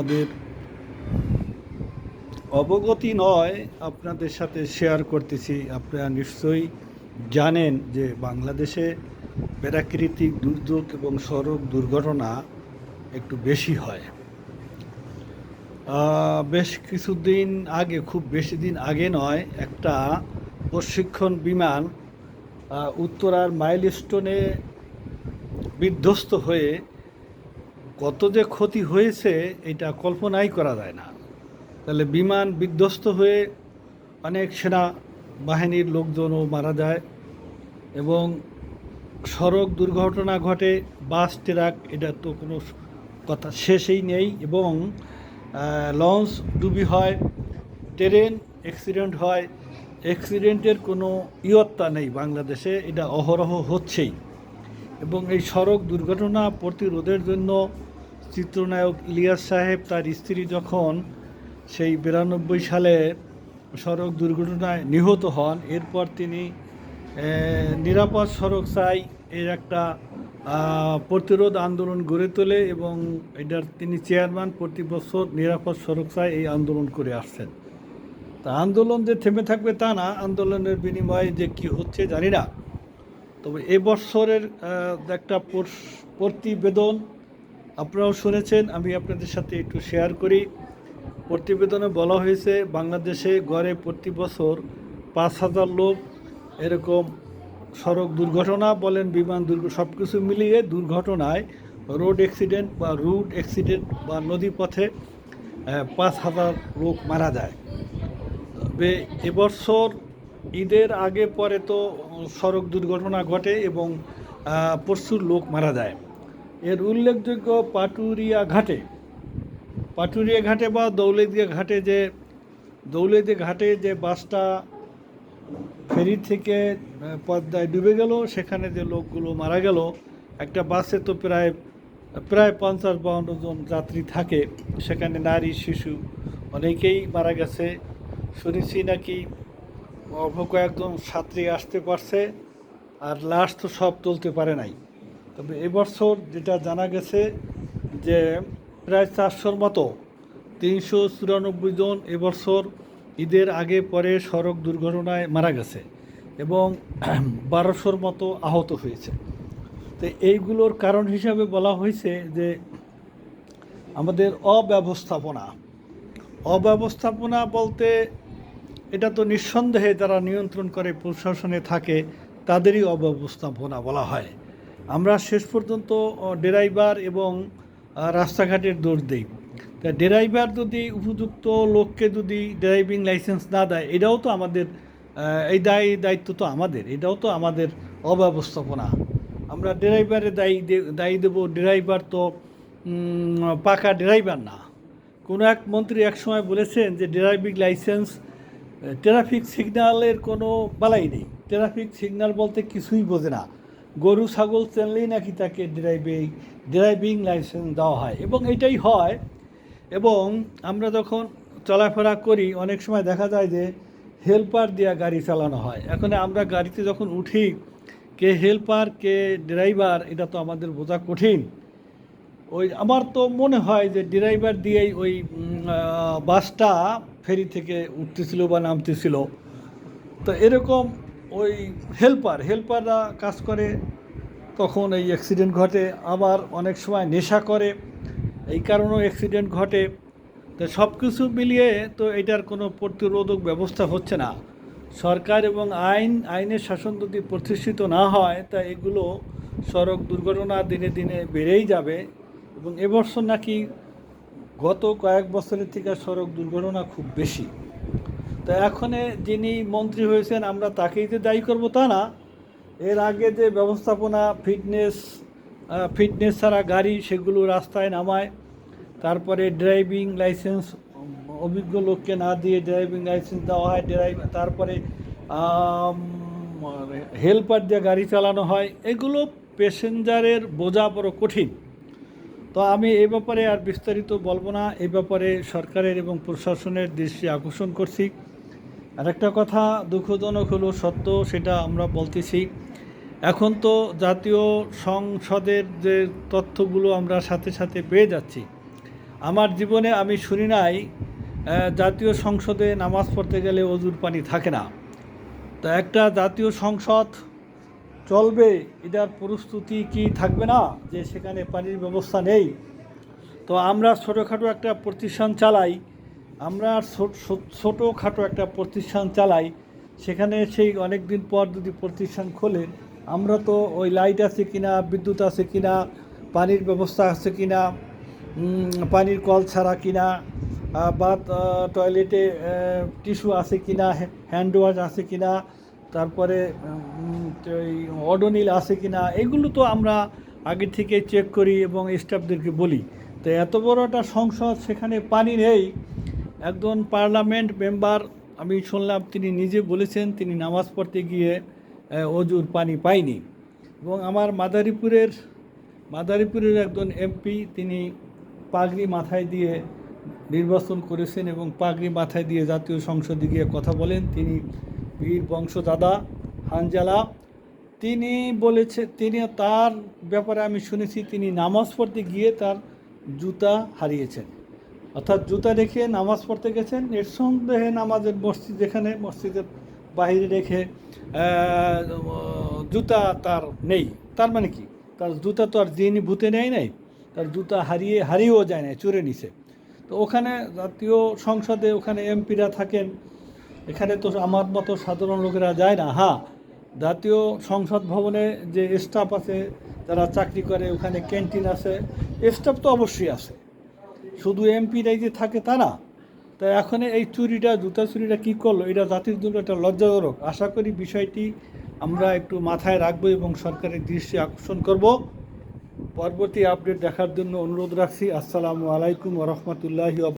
আপনাদের অবগতি নয়, আপনাদের সাথে শেয়ার করতেছি। আপনারা নিশ্চয়ই জানেন যে বাংলাদেশে প্রাকৃতিক দুর্যোগ এবং সড়ক দুর্ঘটনা একটু বেশি হয়। বেশ কিছুদিন আগে, খুব বেশি দিন আগে নয়, একটা প্রশিক্ষণ বিমান উত্তরার মাইলস্টোনে বিধ্বস্ত হয়ে কত যে ক্ষতি হয়েছে এটা কল্পনাই করা যায় না। তাহলে বিমান বিধ্বস্ত হয়ে অনেক সেনা বাহিনীর লোকজনও মারা যায় এবং সড়ক দুর্ঘটনা ঘটে, বাস ট্রাক, এটা তো কোনো কথা শেষই নেই। এবং লঞ্চ ডুবি হয়, ট্রেন অ্যাক্সিডেন্ট হয়, অ্যাক্সিডেন্টের কোনো ইয়ত্তা নেই বাংলাদেশে, এটা অহরহ হচ্ছেই। এবং এই সড়ক দুর্ঘটনা প্রতিরোধের জন্য চিত্রনায়ক ইলিয়াস সাহেব তার স্ত্রী যখন সেই 92 সালে সড়ক দুর্ঘটনায় নিহত হন, এরপর তিনি নিরাপদ সড়ক চাই এর একটা প্রতিরোধ আন্দোলন গড়ে তোলে এবং এটার তিনি চেয়ারম্যান। প্রতি বছর নিরাপদ সড়ক চাই এই আন্দোলন করে আসছেন। তা আন্দোলন যে থেমে থাকবে তা না, আন্দোলনের বিনিময়ে যে কি হচ্ছে জানি না। তবে এবছরের একটা প্রতিবেদন আপনারাও শুনেছেন, আমি আপনাদের সাথে একটু শেয়ার করি। প্রতিবেদনে বলা হয়েছে বাংলাদেশে গড়ে প্রতি বছর 5,000 লোক এরকম সড়ক দুর্ঘটনা বলেন, বিমান সব কিছু মিলিয়ে দুর্ঘটনায়, রোড অ্যাক্সিডেন্ট বা রুট অ্যাক্সিডেন্ট বা নদীপথে 5,000 লোক মারা যায়। তবে এবছর ঈদের আগে পরে তো সড়ক দুর্ঘটনা ঘটে এবং প্রচুর লোক মারা যায়। এর উল্লেখযোগ্য পাটুরিয়া ঘাটে বা দৌলতদিয়া ঘাটে যে বাসটা ফেরি থেকে পদ্মায় ডুবে গেল, সেখানে যে লোকগুলো মারা গেল, একটা বাসে তো প্রায় 50-52 জন যাত্রী থাকে, সেখানে নারী শিশু অনেকেই মারা গেছে। শুনেছি নাকি অল্প কয়েকজন ছাত্রী আসতে পারছে, আর লাশ তো সব তুলতে পারে নাই। তবে এবছর যেটা জানা গেছে যে প্রায় 400-র মতো, 394 জন এবছর ঈদের আগে পরে সড়ক দুর্ঘটনায় মারা গেছে এবং 1200-র মতো আহত হয়েছে। তো এইগুলোর কারণ হিসাবে বলা হয়েছে যে আমাদের অব্যবস্থাপনা বলতে এটা তো নিঃসন্দেহে যারা নিয়ন্ত্রণ করে প্রশাসনে থাকে তাদেরই অব্যবস্থাপনা বলা হয়। আমরা শেষ পর্যন্ত ড্রাইভার এবং রাস্তাঘাটের দোষ দিই। তা ড্রাইভার যদি উপযুক্ত লোককে যদি ড্রাইভিং লাইসেন্স না দেয়, এটাও তো আমাদের এই দায়িত্ব তো আমাদের, এটাও তো আমাদের অব্যবস্থাপনা। আমরা ড্রাইভারে দায়ী দেব, ড্রাইভার তো পাকা ড্রাইভার না। কোনো এক মন্ত্রী একসময় বলেছেন যে ড্রাইভিং লাইসেন্স ট্রাফিক সিগন্যালের কোনো বালাই নেই, ট্রাফিক সিগন্যাল বলতে কিছুই বোঝে না, গরু ছাগল চেনলেই নাকি তাকে ড্রাইভিং লাইসেন্স দেওয়া হয় এবং এটাই হয়। এবং আমরা যখন চলাফেরা করি অনেক সময় দেখা যায় যে হেল্পার দেওয়া গাড়ি চালানো হয়। এখন আমরা গাড়িতে যখন উঠি, কে হেল্পার কে ড্রাইভার এটা তো আমাদের বোঝা কঠিন। আমার তো মনে হয় যে ড্রাইভার দিয়েই ওই বাসটা ফেরি থেকে উঠতেছিল বা নামতেছিল। তো এরকম ওই হেল্পাররা কাজ করে, তখন এই অ্যাক্সিডেন্ট ঘটে। আবার অনেক সময় নেশা করে, এই কারণেও অ্যাক্সিডেন্ট ঘটে। তো সব কিছু মিলিয়ে তো এটার কোনো প্রতিরোধক ব্যবস্থা হচ্ছে না। সরকার এবং আইনের শাসন যদি প্রতিষ্ঠিত না হয়, তা এগুলো সড়ক দুর্ঘটনা দিনে দিনে বেড়েই যাবে। এবং এবছর নাকি গত কয়েক বছরের থেকে সড়ক দুর্ঘটনা খুব বেশি। তো এখন যিনি মন্ত্রী হয়েছেন আমরা তাকেই যে দায়ী করবো তা না। এর আগে যে ব্যবস্থাপনা, ফিটনেস ছাড়া গাড়ি সেগুলো রাস্তায় নামায়, তারপরে ড্রাইভিং লাইসেন্স অভিজ্ঞ লোককে না দিয়ে ড্রাইভিং লাইসেন্স দেওয়া হয়, তারপরে হেল্পার দিয়ে গাড়ি চালানো হয়, এগুলো প্যাসেঞ্জারের বোঝা বড় কঠিন। তো আমি এই ব্যাপারে আর বিস্তারিত বলবো না, এই ব্যাপারে সরকারের এবং প্রশাসনের দৃষ্টি আকর্ষণ করছি। আর একটা কথা দুঃখজনক হলো সত্য, সেটা আমরা বলতেছি, এখন তো জাতীয় সংসদের যে তথ্যগুলো আমরা সাথে সাথে পেয়ে যাচ্ছি, আমার জীবনে আমি শুনি নাই জাতীয় সংসদে নামাজ পড়তে গেলে অজুর পানি থাকে না। তা একটা জাতীয় সংসদ চলবে, এটার প্রস্তুতি কি থাকবে না যে সেখানে পানির ব্যবস্থা নেই? তো আমরা ছোটোখাটো একটা প্রতিষ্ঠান চালাই, আমরা ছোটোখাটো একটা প্রতিষ্ঠান চালাই, সেখানে সেই অনেক দিন পর যদি প্রতিষ্ঠান খোলে, আমরা তো ওই লাইট আছে কিনা, বিদ্যুৎ আছে কিনা, পানির ব্যবস্থা আছে কিনা, পানির কল ছাড়া কিনা, বা টয়লেটে টিস্যু আছে কিনা, হ্যান্ড ওয়াশ আছে কিনা, তারপরে ওই অডোনিল আছে কিনা, এগুলো তো আমরা আগে থেকে চেক করি এবং স্টাফদেরকে বলি। তো এত বড় একটা সংসদ, সেখানে পানি নেই। একজন পার্লামেন্ট মেম্বার আমি শুনলাম তিনি নিজে বলেছেন তিনি নামাজ পড়তে গিয়ে অজুর পানি পায়নি। এবং আমার মাদারীপুরের একজন এমপি, তিনি পাগড়ি মাথায় দিয়ে নির্বাচন করেছেন এবং পাগড়ি মাথায় দিয়ে জাতীয় সংসদে গিয়ে কথা বলেন। তিনি বীর বংশদাদা হানজালা। তিনি তার ব্যাপারে আমি শুনেছি তিনি নামাজ পড়তে গিয়ে তার জুতা হারিয়েছেন, অর্থাৎ জুতা রেখে নামাজ পড়তে গেছেন। নিঃসন্দেহে নামাজের মসজিদের বাইরে রেখে জুতা তার নেই। তার মানে কি, তার জুতা তো আর যিনি ভূতে নেয় নাই, তার জুতা হারিয়েও যায় না, চুরে নিছে। তো ওখানে জাতীয় সংসদে ওখানে এমপিরা থাকেন, এখানে তো আমার মতো সাধারণ লোকেরা যায় না। হ্যাঁ, জাতীয় সংসদ ভবনে যে স্টাফ আছে, যারা চাকরি করে, ওখানে ক্যান্টিন আছে, স্টাফ তো অবশ্যই আছে, শুধু এমপিরাই যে থাকে তা না। তাই এখন এই জুতা চুরিটা কী করলো, এটা জাতির জন্য একটা লজ্জাজনক। আশা করি বিষয়টি আমরা একটু মাথায় রাখবো এবং সরকারের দৃষ্টি আকর্ষণ করব। পরবর্তী আপডেট দেখার জন্য অনুরোধ রাখছি। আসসালামু আলাইকুম ওয়া রাহমাতুল্লাহি ওয়া